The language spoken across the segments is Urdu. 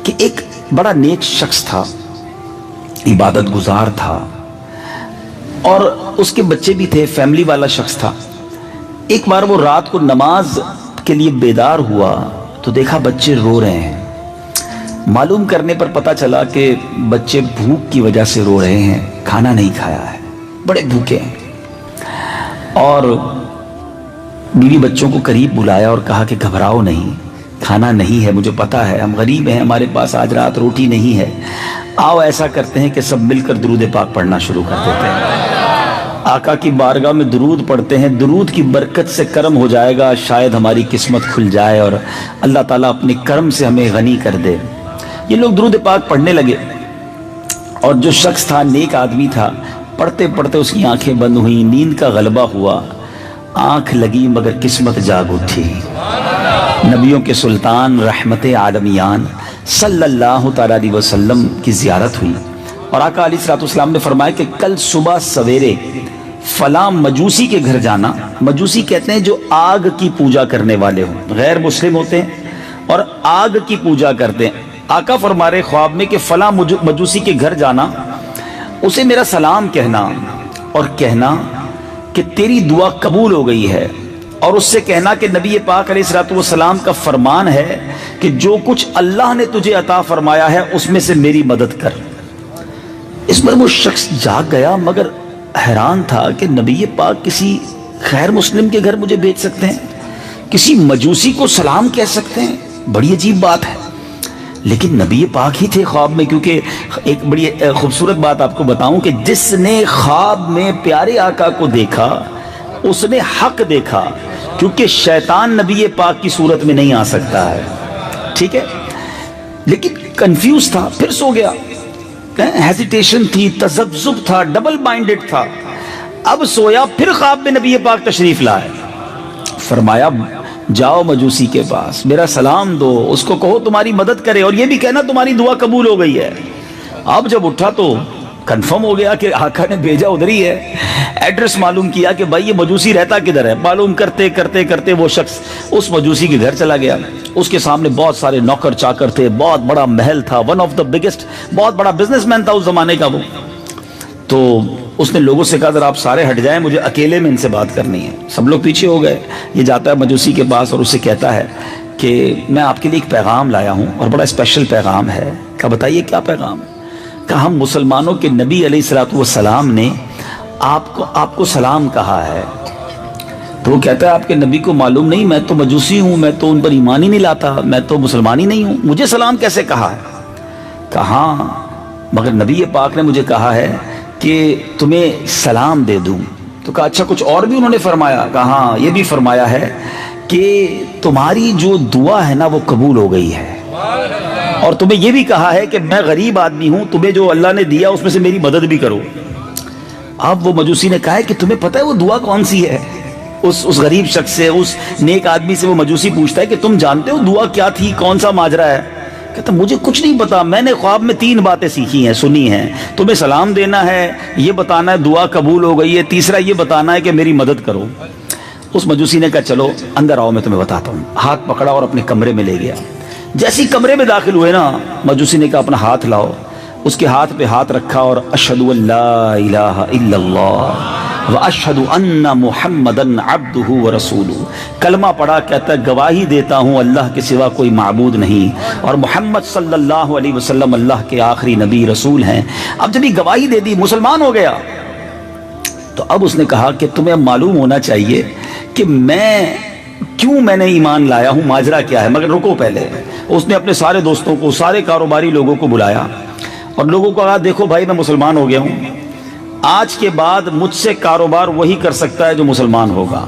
کہ ایک بڑا نیک شخص تھا، عبادت گزار تھا اور اس کے بچے بھی تھے، فیملی والا شخص تھا۔ ایک بار وہ رات کو نماز کے لیے بیدار ہوا تو دیکھا بچے رو رہے ہیں۔ معلوم کرنے پر پتہ چلا کہ بچے بھوک کی وجہ سے رو رہے ہیں، کھانا نہیں کھایا ہے، بڑے بھوکے ہیں۔ اور بیوی بچوں کو قریب بلایا اور کہا کہ گھبراؤ نہیں، کھانا نہیں ہے، مجھے پتہ ہے ہم غریب ہیں، ہمارے پاس آج رات روٹی نہیں ہے، آؤ ایسا کرتے ہیں کہ سب مل کر درود پاک پڑھنا شروع کر دیتے ہیں، آقا کی بارگاہ میں درود پڑھتے ہیں، درود کی برکت سے کرم ہو جائے گا، شاید ہماری قسمت کھل جائے اور اللہ تعالیٰ اپنے کرم سے ہمیں غنی کر دے۔ یہ لوگ درود پاک پڑھنے لگے اور جو شخص تھا نیک آدمی تھا، پڑھتے پڑھتے اس کی آنکھیں بند ہوئیں، نیند کا غلبہ ہوا، آنکھ لگی مگر قسمت جاگ اٹھی۔ نبیوں کے سلطان رحمت عالمیان صلی اللہ تعالیٰ علیہ وسلم کی زیارت ہوئی اور آقا علیہ السلام نے فرمایا کہ کل صبح سویرے فلاں مجوسی کے گھر جانا۔ مجوسی کہتے ہیں جو آگ کی پوجا کرنے والے ہوں، غیر مسلم ہوتے ہیں اور آگ کی پوجا کرتے ہیں۔ آقا فرما رہے خواب میں کہ فلاں مجوسی کے گھر جانا، اسے میرا سلام کہنا اور کہنا کہ تیری دعا قبول ہو گئی ہے، اور اس سے کہنا کہ نبی پاک علیہ السلام کا فرمان ہے کہ جو کچھ اللہ نے تجھے عطا فرمایا ہے اس میں سے میری مدد کر۔ اس پر وہ شخص جاگ گیا مگر حیران تھا کہ نبی پاک کسی غیر مسلم کے گھر مجھے بھیج سکتے ہیں، کسی مجوسی کو سلام کہہ سکتے ہیں، بڑی عجیب بات ہے۔ لیکن نبی پاک ہی تھے خواب میں، کیونکہ ایک بڑی خوبصورت بات آپ کو بتاؤں کہ جس نے خواب میں پیارے آقا کو دیکھا اس نے حق دیکھا، کیونکہ شیطان نبی پاک کی صورت میں نہیں آ سکتا ہے، ٹھیک ہے۔ لیکن کنفیوز تھا، پھر سو گیا، ہیزیٹیشن تھی، تذبذب تھا، ڈبل مائنڈڈ تھا۔ اب سویا، پھر خواب میں نبی پاک تشریف لائے، فرمایا جاؤ مجوسی کے پاس، میرا سلام دو، اس کو کہو تمہاری مدد کرے اور یہ بھی کہنا تمہاری دعا قبول ہو گئی ہے۔ اب جب اٹھا تو کنفرم ہو گیا کہ آقا نے بھیجا ادھر ہی ہے۔ ایڈریس معلوم کیا کہ بھائی یہ مجوسی رہتا کدھر ہے، معلوم کرتے کرتے کرتے وہ شخص اس مجوسی کے گھر چلا گیا۔ اس کے سامنے بہت سارے نوکر چاکر تھے، بہت بڑا محل تھا، ون آف دا بگیسٹ، بہت بڑا بزنس مین تھا اس زمانے کا وہ۔ تو اس نے لوگوں سے کہا ذرا آپ سارے ہٹ جائیں، مجھے اکیلے میں ان سے بات کرنی ہے۔ سب لوگ پیچھے ہو گئے۔ یہ جاتا ہے مجوسی کے پاس اور اسے کہتا ہے کہ میں آپ کے لیے ایک پیغام لایا ہوں اور بڑا اسپیشل پیغام ہے۔ کہا بتائیے کیا پیغام ہے؟ کہا ہم مسلمانوں کے نبی علیہ السلام نے آپ کو سلام کہا ہے۔ تو وہ کہتا ہے آپ کے نبی کو معلوم نہیں، میں تو مجوسی ہوں، میں تو ان پر ایمان ہی نہیں لاتا، میں تو مسلمان ہی نہیں ہوں، مجھے سلام کیسے کہا ہے؟ کہا ہاں مگر نبی پاک نے مجھے کہا ہے کہ تمہیں سلام دے دوں۔ تو کہا اچھا کچھ اور بھی انہوں نے فرمایا؟ کہا ہاں یہ بھی فرمایا ہے کہ تمہاری جو دعا ہے نا وہ قبول ہو گئی ہے، اور تمہیں یہ بھی کہا ہے کہ میں غریب آدمی ہوں، تمہیں جو اللہ نے دیا اس میں سے میری مدد بھی کرو۔ اب وہ مجوسی نے کہا ہے کہ تمہیں پتہ ہے وہ دعا کون سی ہے؟ اس غریب شخص سے، اس نیک آدمی سے وہ مجوسی پوچھتا ہے کہ تم جانتے ہو دعا کیا تھی، کون سا ماجرا ہے؟ کہتا مجھے کچھ نہیں پتا، میں نے خواب میں 3 باتیں سیکھی ہیں، سنی ہیں، تمہیں سلام دینا ہے، یہ بتانا ہے دعا قبول ہو گئی ہے، تیسرا یہ بتانا ہے کہ میری مدد کرو۔ اس مجوسی نے کہا چلو اندر آؤ میں تمہیں بتاتا ہوں۔ ہاتھ پکڑا اور اپنے کمرے میں لے گیا۔ جیسے ہی کمرے میں داخل ہوئے نا، مجوسی نے کہا اپنا ہاتھ لاؤ۔ اس کے ہاتھ پہ ہاتھ رکھا اور اشہد ان لا الہ الا اللہ واشہد ان محمدن عبدہ ورسولہ، کلمہ پڑھا، کہتا ہے گواہی دیتا ہوں اللہ کے سوا کوئی معبود نہیں اور محمد صلی اللہ علیہ وسلم اللہ کے آخری نبی رسول ہیں۔ اب جب یہ گواہی دے دی مسلمان ہو گیا، تو اب اس نے کہا کہ تمہیں معلوم ہونا چاہیے کہ میں نے ایمان لایا ہوں، ماجرا کیا ہے، مگر رکو پہلے۔ اس نے اپنے سارے دوستوں کو، سارے کاروباری لوگوں کو بلایا اور لوگوں کو کہا دیکھو بھائی میں مسلمان ہو گیا ہوں، آج کے بعد مجھ سے کاروبار وہی کر سکتا ہے جو مسلمان ہوگا،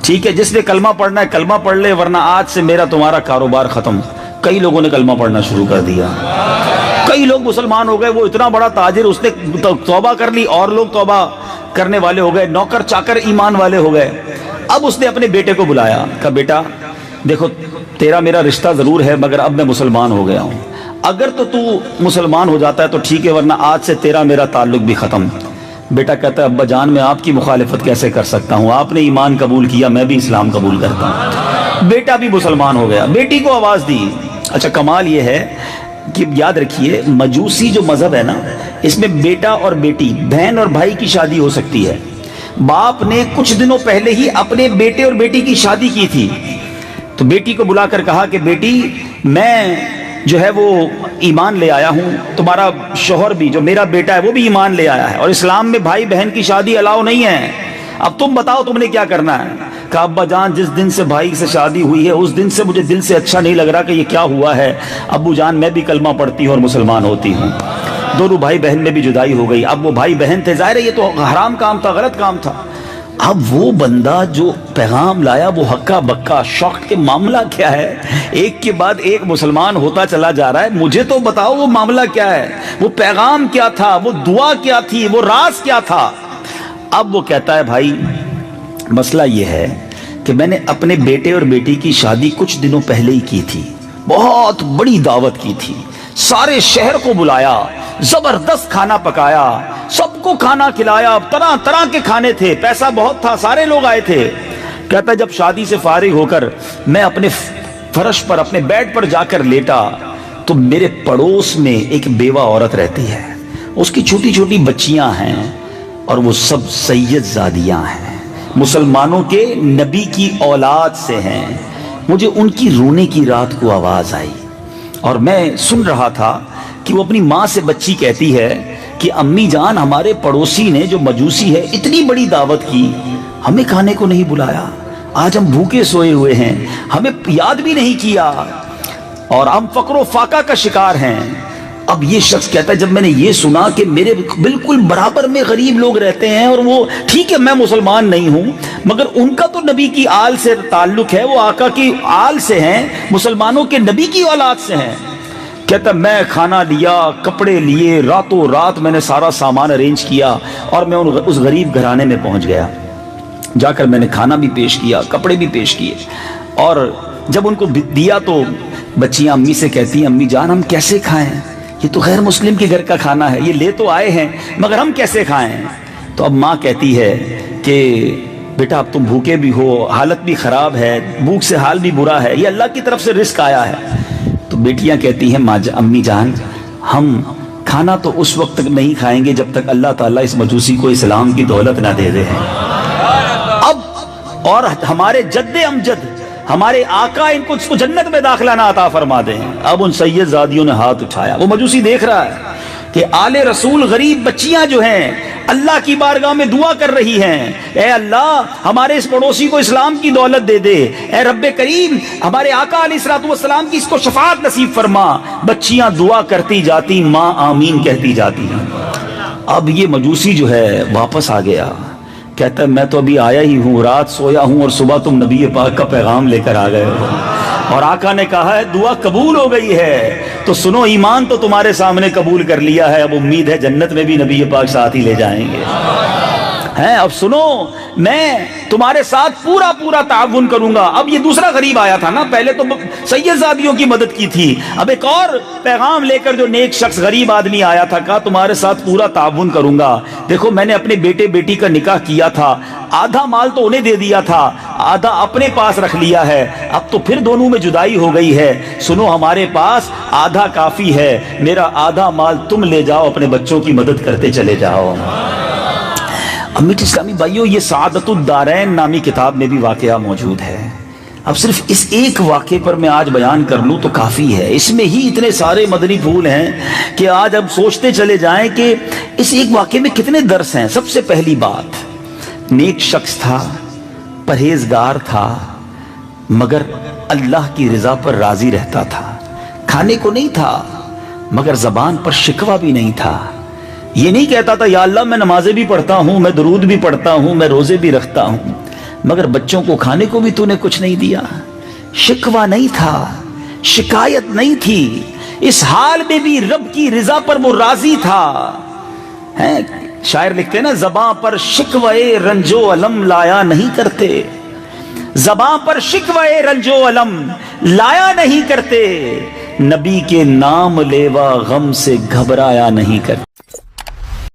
ٹھیک ہے؟ جس نے کلمہ پڑھنا ہے کلمہ پڑھ لے، ورنہ آج سے میرا تمہارا کاروبار ختم۔ کئی لوگوں نے کلمہ پڑھنا شروع کر دیا، کئی لوگ مسلمان ہو گئے۔ وہ اتنا بڑا تاجر، اس نے توبہ کر لی، اور لوگ توبہ کرنے والے ہو گئے، نوکر چاکر ایمان والے ہو گئے۔ اب اس نے اپنے بیٹے کو بلایا، کہا بیٹا دیکھو تیرا میرا رشتہ ضرور ہے مگر اب میں مسلمان ہو گیا ہوں، اگر تو مسلمان ہو جاتا ہے تو ٹھیک ہے، ورنہ آج سے تیرا میرا تعلق بھی ختم۔ بیٹا کہتا ہے ابا جان میں آپ کی مخالفت کیسے کر سکتا ہوں، آپ نے ایمان قبول کیا، میں بھی اسلام قبول کرتا ہوں۔ بیٹا بھی مسلمان ہو گیا، بیٹی کو آواز دی۔ اچھا کمال یہ ہے کہ یاد رکھیے مجوسی جو مذہب ہے نا، اس میں بیٹا اور بیٹی، بہن اور بھائی کی شادی ہو سکتی ہے۔ باپ نے کچھ دنوں پہلے ہی اپنے بیٹے اور بیٹی کی شادی کی تھی، تو بیٹی کو بلا کر کہا کہ بیٹی میں جو ہے وہ ایمان لے آیا ہوں، تمہارا شوہر بھی جو میرا بیٹا ہے وہ بھی ایمان لے آیا ہے، اور اسلام میں بھائی بہن کی شادی الاؤ نہیں ہے، اب تم بتاؤ تم نے کیا کرنا ہے۔ کہا ابا جان جس دن سے بھائی سے شادی ہوئی ہے اس دن سے مجھے دل سے اچھا نہیں لگ رہا کہ یہ کیا ہوا ہے، ابو جان میں بھی کلمہ پڑھتی ہوں اور مسلمان ہوتی ہوں۔ دونوں بھائی بہن میں بھی جدائی ہو گئی۔ اب وہ بھائی بہن تھے، ظاہر ہے یہ تو حرام کام تھا، غلط کام تھا۔ اب وہ بندہ جو پیغام لایا وہ ہکا بکا شوق کے معاملہ کیا ہے، ایک کے بعد ایک مسلمان ہوتا چلا جا رہا ہے، مجھے تو بتاؤ وہ معاملہ کیا ہے، وہ پیغام کیا تھا، وہ دعا کیا تھی، وہ راز کیا تھا۔ اب وہ کہتا ہے بھائی مسئلہ یہ ہے کہ میں نے اپنے بیٹے اور بیٹی کی شادی کچھ دنوں پہلے ہی کی تھی، بہت بڑی دعوت کی تھی، سارے شہر کو بلایا، زبردست کھانا پکایا، سب کو کھانا کھلایا، طرح طرح کے کھانے تھے، پیسہ بہت تھا، سارے لوگ آئے تھے۔ کہتا ہے جب شادی سے فارغ ہو کر میں اپنے فرش پر اپنے بیڈ پر جا کر لیٹا تو میرے پڑوس میں ایک بیوہ عورت رہتی ہے، اس کی چھوٹی چھوٹی بچیاں ہیں اور وہ سب سید زادیاں ہیں، مسلمانوں کے نبی کی اولاد سے ہیں۔ مجھے ان کی رونے کی رات کو آواز آئی اور میں سن رہا تھا کہ وہ اپنی ماں سے بچی کہتی ہے کہ امی جان ہمارے پڑوسی نے جو مجوسی ہے اتنی بڑی دعوت کی، ہمیں کھانے کو نہیں بلایا، آج ہم بھوکے سوئے ہوئے ہیں، ہمیں یاد بھی نہیں کیا اور ہم فقر و فاقہ کا شکار ہیں۔ اب یہ شخص کہتا ہے جب میں نے یہ سنا کہ میرے بالکل برابر میں غریب لوگ رہتے ہیں اور وہ ٹھیک ہے میں مسلمان نہیں ہوں مگر ان کا تو نبی کی آل سے تعلق ہے، وہ آقا کی آل سے ہیں، مسلمانوں کے نبی کی اولاد سے ہیں۔ کہتا میں کھانا لیا، کپڑے لیے، راتوں رات میں نے سارا سامان ارینج کیا اور میں اس غریب گھرانے میں پہنچ گیا، جا کر میں نے کھانا بھی پیش کیا، کپڑے بھی پیش کیے، اور جب ان کو دیا تو بچیاں امی سے کہتی ہیں امی جان ہم کیسے کھائیں، یہ تو غیر مسلم کے گھر کا کھانا ہے، یہ لے تو آئے ہیں مگر ہم کیسے کھائیں۔ تو اب ماں کہتی ہے کہ بیٹا اب تم بھوکے بھی ہو، حالت بھی خراب ہے، بھوک سے حال بھی برا ہے، یہ اللہ کی طرف سے رزق آیا ہے۔ تو بیٹیاں کہتی ہیں امی جان ہم کھانا تو اس وقت تک نہیں کھائیں گے جب تک اللہ تعالیٰ اس مجوسی کو اسلام کی دولت نہ دے دے۔ اب اور ہمارے جد امجد ہمارے آقا ان کو جنت میں داخلہ نہ عطا فرما دیں۔ اب ان سید زادیوں نے ہاتھ اٹھایا، وہ مجوسی دیکھ رہا ہے کہ آل رسول غریب بچیاں جو ہیں اللہ کی بارگاہ میں دعا کر رہی ہیں، اے اللہ ہمارے اس پڑوسی کو اسلام کی دولت دے دے، اے رب کریم ہمارے آقا علیہ الصلوۃ والسلام کی اس کو شفاعت نصیب فرما۔ بچیاں دعا کرتی جاتی، ماں آمین کہتی جاتی ہیں۔ اب یہ مجوسی جو ہے واپس آ گیا، کہتا ہے میں تو ابھی آیا ہی ہوں، رات سویا ہوں اور صبح تم نبی پاک کا پیغام لے کر آ گئے ہو، اور آقا نے کہا ہے دعا قبول ہو گئی ہے، تو سنو ایمان تو تمہارے سامنے قبول کر لیا ہے، اب امید ہے جنت میں بھی نبی پاک ساتھ ہی لے جائیں گے۔ ہیں اب سنو میں تمہارے ساتھ پورا پورا تعاون کروں گا۔ اب یہ دوسرا غریب آیا تھا نا، پہلے تو سید زادیوں کی مدد کی تھی، اب ایک اور پیغام لے کر جو نیک شخص غریب آدمی آیا تھا، کہا تمہارے ساتھ پورا تعاون کروں گا۔ دیکھو میں نے اپنے بیٹے بیٹی کا نکاح کیا تھا، آدھا مال تو انہیں دے دیا تھا، آدھا اپنے پاس رکھ لیا ہے، اب تو پھر دونوں میں جدائی ہو گئی ہے، سنو ہمارے پاس آدھا کافی ہے، میرا آدھا مال تم لے جاؤ، اپنے بچوں کی مدد کرتے چلے جاؤ۔ امیت اسلامی بھائیوں یہ سعادت الدارین نامی کتاب میں بھی واقعہ موجود ہے۔ اب صرف اس ایک واقعے پر میں آج بیان کر لوں تو کافی ہے، اس میں ہی اتنے سارے مدنی پھول ہیں کہ آج اب سوچتے چلے جائیں کہ اس ایک واقعے میں کتنے درس ہیں۔ سب سے پہلی بات، نیک شخص تھا، پرہیزگار تھا، مگر اللہ کی رضا پر راضی رہتا تھا، کھانے کو نہیں تھا مگر زبان پر شکوہ بھی نہیں تھا، یہ نہیں کہتا تھا یا اللہ میں نمازیں بھی پڑھتا ہوں، میں درود بھی پڑھتا ہوں، میں روزے بھی رکھتا ہوں، مگر بچوں کو کھانے کو بھی تو نے کچھ نہیں دیا، شکوہ نہیں تھا، شکایت نہیں تھی، اس حال میں بھی رب کی رضا پر وہ راضی تھا۔ شاعر لکھتے ہیں نا زباں پر شکوہ رنج و علم لایا نہیں کرتے، زباں پر شکوہ رنج و علم لایا نہیں کرتے، نبی کے نام لیوا غم سے گھبرایا نہیں کرتے۔